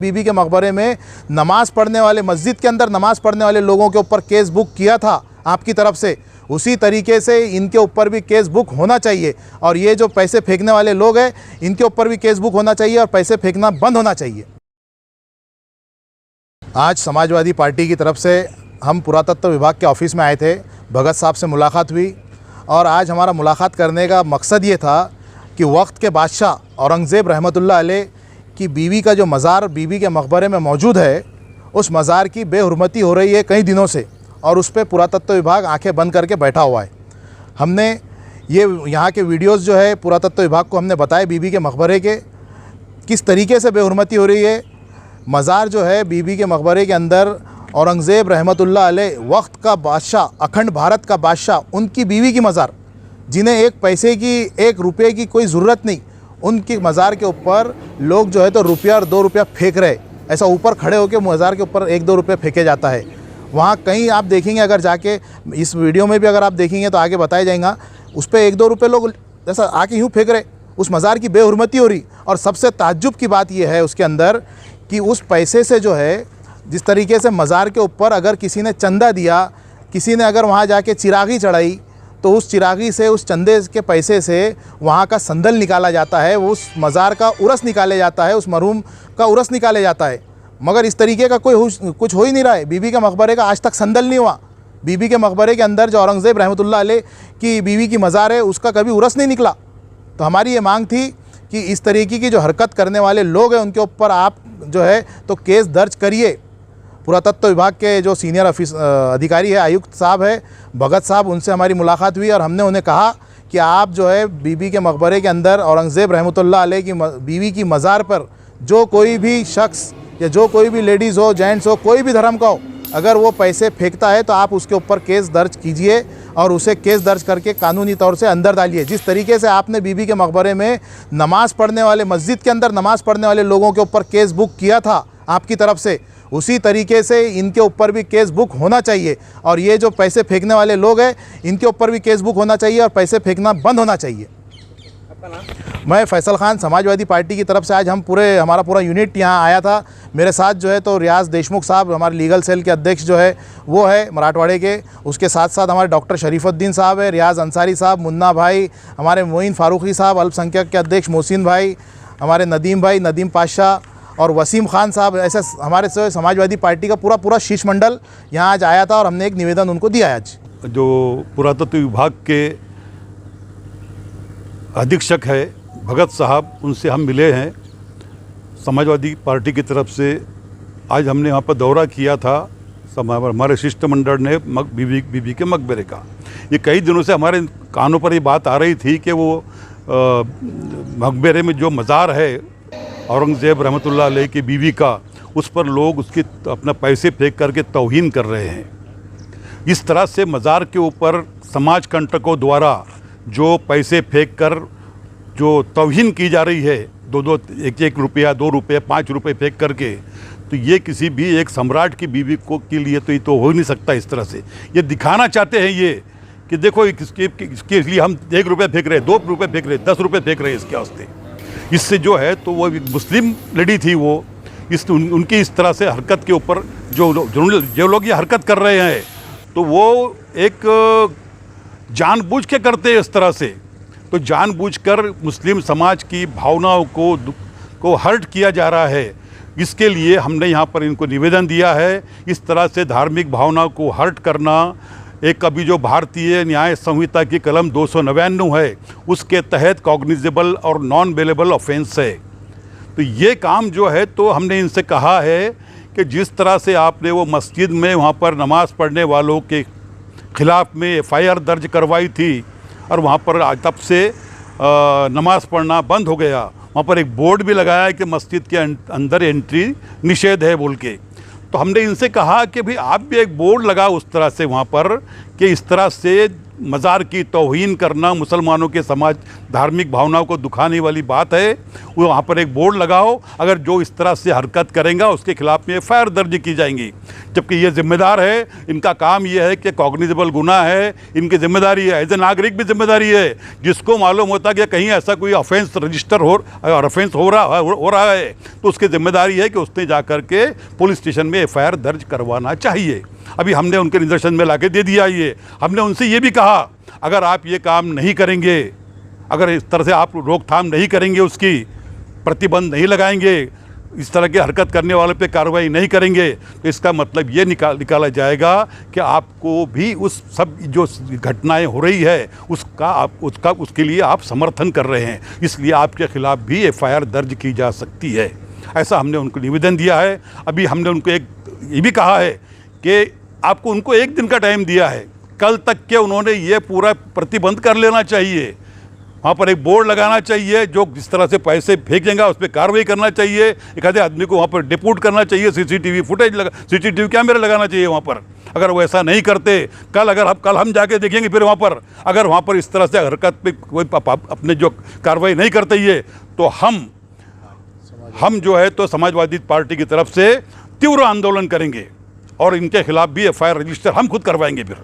बीबी के मकबरे में नमाज़ पढ़ने वाले, मस्जिद के अंदर नमाज़ पढ़ने वाले लोगों के ऊपर केस बुक किया था आपकी तरफ से, उसी तरीके से इनके ऊपर भी केस बुक होना चाहिए। और ये जो पैसे फेंकने वाले लोग हैं इनके ऊपर भी केस बुक होना चाहिए और पैसे फेंकना बंद होना चाहिए। आज समाजवादी पार्टी की तरफ से हम पुरातत्व विभाग के ऑफिस में आए थे, भगत साहब से मुलाकात हुई और आज हमारा मुलाकात करने का मकसद ये था कि वक्त के बादशाह औरंगज़ेब रहमतुल्लाह अलैह कि बीवी का जो मज़ार बीबी के मकबरे में मौजूद है, उस मज़ार की बेहुरमती हो रही है कई दिनों से और उस पर पुरातत्व विभाग आंखें बंद करके बैठा हुआ है। हमने ये यहाँ के वीडियोस जो है पुरातत्व विभाग को हमने बताए बीबी के मकबरे के किस तरीके से बेहुरमती हो रही है। मज़ार जो है बीबी के मकबरे के अंदर औरंगज़ेब रहमतुल्लाह अलैह वक्त का बादशाह, अखंड भारत का बादशाह, उनकी बीवी की मज़ार, जिन्हें एक पैसे की, एक रुपये की कोई ज़रूरत नहीं, उनकी मज़ार के ऊपर लोग जो है तो रुपया और 2 रुपया फेंक रहे। ऐसा ऊपर खड़े होकर मज़ार के ऊपर 1-2 रुपये फेंके जाता है। वहाँ कहीं आप देखेंगे, अगर जाके इस वीडियो में भी अगर आप देखेंगे तो आगे बताया जाएगा, उस पर 1-2 रुपये लोग ऐसा आके यूँ फेंक रहे। उस मज़ार की बेहुरमती हो रही। और सबसे ताज्जुब की बात यह है उसके अंदर कि उस पैसे से जो है, जिस तरीके से मज़ार के ऊपर अगर किसी ने चंदा दिया, किसी ने अगर वहाँ जाके चिरागी चढ़ाई, तो उस चिरागी से, उस चंदे के पैसे से वहाँ का संदल निकाला जाता है, उस मज़ार का उरस निकाले जाता है, उस मरहूम का उरस निकाले जाता है। मगर इस तरीके का कुछ हो ही नहीं रहा है। बीबी के मकबरे का आज तक संदल नहीं हुआ। बीबी के मकबरे के अंदर जो औरंगज़ेब रहमतुल्लाह अलैह की बीवी की मज़ार है, उसका कभी उरस नहीं निकला। तो हमारी ये मांग थी कि इस तरीके की जो हरकत करने वाले लोग हैं उनके ऊपर आप जो है तो केस दर्ज करिए। पुरातत्व विभाग के जो सीनियर अधिकारी है, आयुक्त साहब है, भगत साहब, उनसे हमारी मुलाकात हुई और हमने उन्हें कहा कि आप जो है बीबी के मकबरे के अंदर औरंगज़ेब रहमतुल्लाह अलैह की बीवी की मज़ार पर जो कोई भी शख्स या जो कोई भी लेडीज़ हो, जेंट्स हो, कोई भी धर्म का हो, अगर वो पैसे फेंकता है तो आप उसके ऊपर केस दर्ज कीजिए और उसे केस दर्ज करके कानूनी तौर से अंदर डालिए। जिस तरीके से आपने बीबी के मकबरे में नमाज़ पढ़ने वाले, मस्जिद के अंदर नमाज़ पढ़ने वाले लोगों के ऊपर केस बुक किया था आपकी तरफ से, उसी तरीके से इनके ऊपर भी केस बुक होना चाहिए। और ये जो पैसे फेंकने वाले लोग हैं इनके ऊपर भी केस बुक होना चाहिए और पैसे फेंकना बंद होना चाहिए। मैं फैसल खान, समाजवादी पार्टी की तरफ से आज हमारा पूरा यूनिट यहाँ आया था। मेरे साथ जो है तो रियाज देशमुख साहब, हमारे लीगल सेल के अध्यक्ष जो है वो है मराठवाड़े के, उसके साथ साथ हमारे डॉक्टर शरीफुद्दीन साहब है, रियाज अंसारी साहब, मुन्ना भाई, हमारे मोइन फारूकी साहब, अल्पसंख्यक के अध्यक्ष मोहसिन भाई, हमारे नदीम भाई, नदीम पाशाह और वसीम खान साहब, ऐसे हमारे से समाजवादी पार्टी का पूरा शिष्टमंडल यहाँ आज आया था और हमने एक निवेदन उनको दिया आज। जो पुरातत्व विभाग के अधीक्षक है भगत साहब, उनसे हम मिले हैं। समाजवादी पार्टी की तरफ से आज हमने वहाँ पर दौरा किया था, हमारे शिष्टमंडल ने बीबी के मकबरे का। ये कई दिनों से हमारे कानों पर ये बात आ रही थी कि वो मकबरे में जो मज़ार है औरंगज़ेब रहमतुल्लाह अलैह की बीवी का, उस पर लोग उसकी अपना पैसे फेंक करके तौहीन कर रहे हैं। इस तरह से मज़ार के ऊपर समाज कंटकों द्वारा जो पैसे फेंक कर जो तौहीन की जा रही है, 1 रुपया, 2 रुपये, 5 रुपये फेंक करके, तो ये किसी भी एक सम्राट की बीवी को के लिए तो ये तो हो ही नहीं सकता। इस तरह से ये दिखाना चाहते हैं ये कि देखो इसके लिए हम 1 रुपया फेंक रहे, 2 रुपये फेंक रहे, 10 रुपये फेंक रहे इसके वास्ते। इससे जो है तो वो एक मुस्लिम लेडी थी, वो उनकी इस तरह से हरकत के ऊपर जो लोग ये हरकत कर रहे हैं तो वो एक जानबूझ के करते हैं इस तरह से। तो जानबूझकर मुस्लिम समाज की भावनाओं को हर्ट किया जा रहा है। इसके लिए हमने यहाँ पर इनको निवेदन दिया है। इस तरह से धार्मिक भावनाओं को हर्ट करना एक अभी जो भारतीय न्याय संहिता की कलम 299 है, उसके तहत कॉग्निजेबल और नॉन बेलेबल ऑफेंस है। तो ये काम जो है तो हमने इनसे कहा है कि जिस तरह से आपने वो मस्जिद में वहाँ पर नमाज़ पढ़ने वालों के ख़िलाफ़ में FIR दर्ज करवाई थी और वहाँ पर तब से नमाज़ पढ़ना बंद हो गया। वहाँ पर एक बोर्ड भी लगाया है कि मस्जिद के अंदर एंट्री निषेध है बोल के। तो हमने इनसे कहा कि भाई आप भी एक बोर्ड लगाओ उस तरह से वहाँ पर कि इस तरह से मज़ार की तौहीन करना मुसलमानों के समाज धार्मिक भावनाओं को दुखाने वाली बात है। वो वहाँ पर एक बोर्ड लगाओ, अगर जो इस तरह से हरकत करेगा उसके खिलाफ में एफआईआर दर्ज की जाएंगी। जबकि ये जिम्मेदार है, इनका काम ये है कि कॉग्निजेबल गुनाह है, इनकी जिम्मेदारी है, एज ए नागरिक भी जिम्मेदारी है। जिसको मालूम होता कि कहीं ऐसा कोई ऑफेंस रजिस्टर ऑफेंस हो रहा है तो उसकी जिम्मेदारी है कि उसने जा कर के पुलिस स्टेशन में एफआईआर दर्ज करवाना चाहिए। अभी हमने उनके निदर्शन में लाके दे दिया। ये हमने उनसे ये भी कहा, अगर आप ये काम नहीं करेंगे, अगर इस तरह से आप रोकथाम नहीं करेंगे, उसकी प्रतिबंध नहीं लगाएंगे, इस तरह की हरकत करने वालों पे कार्रवाई नहीं करेंगे, तो इसका मतलब ये निकाला जाएगा कि आपको भी उस सब जो घटनाएं हो रही है उसके लिए आप समर्थन कर रहे हैं, इसलिए आपके खिलाफ भी एफआईआर दर्ज की जा सकती है। ऐसा हमने उनको निवेदन दिया है। अभी हमने उनको एक ये भी कहा है कि आपको उनको 1 दिन का टाइम दिया है, कल तक के उन्होंने ये पूरा प्रतिबंध कर लेना चाहिए। वहाँ पर एक बोर्ड लगाना चाहिए, जो जिस तरह से पैसे फेंकेगा उस पर कार्रवाई करना चाहिए। एक आधे आदमी को वहाँ पर डिपोट करना चाहिए, सीसीटीवी कैमरे लगाना चाहिए वहाँ पर। अगर वो ऐसा नहीं करते, कल हम जाके देखेंगे फिर वहाँ पर अगर वहाँ पर इस तरह से हरकत पे कोई अपने जो कार्रवाई नहीं करते ये, तो हम जो है तो समाजवादी पार्टी की तरफ से तीव्र आंदोलन करेंगे और इनके खिलाफ भी एफआईआर रजिस्टर हम खुद करवाएंगे फिर।